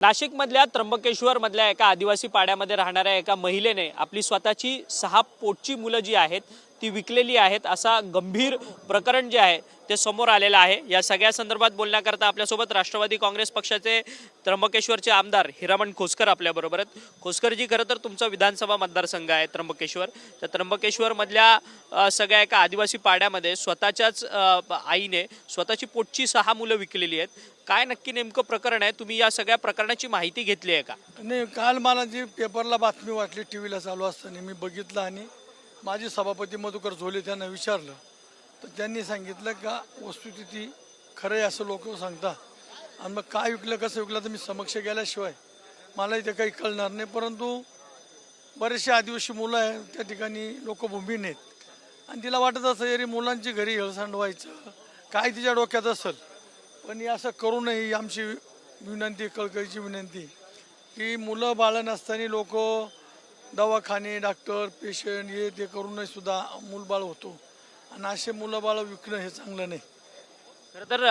नाशिकमधल्या त्र्यंबकेश्वरमधल्या एका आदिवासी पाड्यामध्ये राहणाऱ्या एका महिलेने आपली स्वतःची 6 पोटची मुलं जी आहेत ती विकलेली आहेत असा गंभीर प्रकरण जे आहे ते समोर आलेलं आहे। या सगळ्या संदर्भात बोलण्याकरता आपल्यासोबत राष्ट्रवादी काँग्रेस पक्षाचे त्र्यंबकेश्वरचे आमदार हिरामण खोसकर आपल्याबरोबर आहेत। खोसकरजी, खरं तर तुमचा विधानसभा मतदारसंघ आहे त्र्यंबकेश्वर, त्या त्र्यंबकेश्वरमधल्या सगळ्या एका आदिवासी पाड्यामध्ये स्वतःच्याच आईने स्वतःची पोटची 6 मुलं विकलेली आहेत। काय नक्की नेमकं प्रकरण आहे? तुम्ही या सगळ्या प्रकरणाची माहिती घेतली आहे का? नाही, काल मला जी पेपरला बातमी वाटली, टी व्हीला चालू असताना मी बघितलं आणि माझे सभापती मधुकर झोले त्यांना विचारलं तर त्यांनी सांगितलं का वस्तुस्थिती खरं आहे असं लोक सांगतात आणि मग काय विकलं कसं विकलं तर मी समक्ष गेल्याशिवाय मला इथे काही कळणार नाही। परंतु बरेचसे आदिवासी मुलं आहेत त्या ठिकाणी लोकभूमी नाहीत आणि तिला वाटत असं अरे मुलांची घरी हेळसांड व्हायचं काय तिच्या डोक्यात असेल, पण असं करू नये ही आमची विनंती, कळकळीची विनंती की मुलं बाळं नसताना लोक दवाखाने, डॉक्टर, पेशंट हे ते करूनही सुद्धा मूलबाळ होतो आणि असे मुलं बाळं विकणं हे चांगलं नाही। खरं तर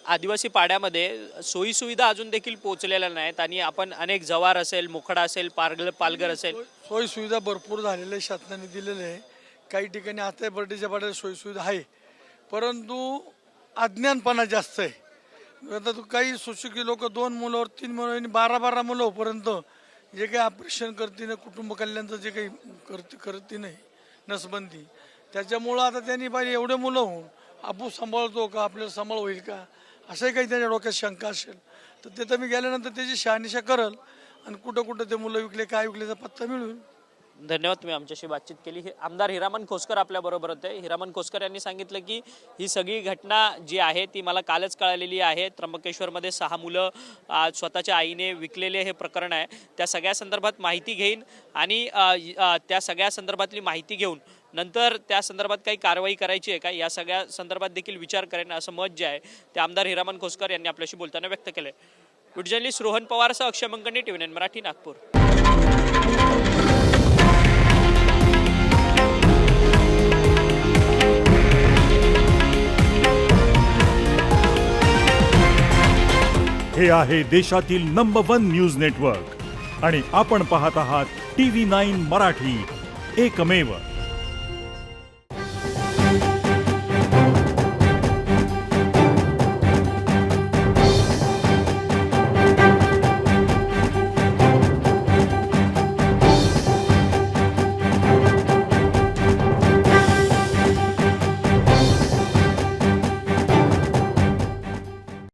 आदिवासी पाड्यामध्ये सोयीसुविधा अजून देखील पोहोचलेल्या नाहीत आणि आपण अनेक जवार असेल, मोखडा असेल, पालघर असेल, सोयीसुविधा भरपूर झालेल्या शासनाने दिलेले आहे। काही ठिकाणी आता बर्डीच्या पाड्यात सोयीसुविधा आहे परंतु अज्ञानपणा जास्त आहे। आता काही सुशिक्षित लोक 2 मुलावर 3 मुलं 12 मुलं होईपर्यंत जे काही ऑपरेशन करते ना, कुटुंब कल्याणचं जे काही करते नाही नसबंदी, त्याच्यामुळं आता त्यांनी पाहिजे एवढे मुलं होऊन आपण सांभाळतो का, आपल्याला सांभाळ होईल का, असंही काही त्यांच्या डोक्यात शंका असेल तर ते तर मी गेल्यानंतर त्याची शहानिशा करल आणि कुठं कुठं ते मुलं विकले काय विकलेचा पत्ता मिळून। धन्यवाद, तुम्ही आमच्याशी बातचीत केली। आमदार हिरामण खोसकर आपल्याबरोबर होते। हिरामण खोसकर यांनी सांगितलं की ही सगळी घटना जी आहे ती मला कालच कळालेली आहे। त्र्यंबकेश्वरमध्ये 6 मुलं स्वतःच्या आईने विकलेले हे प्रकरण आहे। त्या सगळ्या संदर्भात माहिती घेईन आणि त्या सगळ्या संदर्भातली माहिती घेऊन नंतर त्या संदर्भात काही कारवाई करायची आहे का या सगळ्या संदर्भात देखील विचार करेन असं मत जे आहे ते आमदार हिरामण खोसकर यांनी आपल्याशी बोलताना व्यक्त केलं आहे। व्हिडिओ जर्नलिस्ट रोहन पवारसह अक्षय मंकणी, TV9 मराठी, नागपूर। हे आहे देशातील नंबर 1 न्यूज नेटवर्क आणि आपण पाहत आहात TV9 मराठी, एकमेव।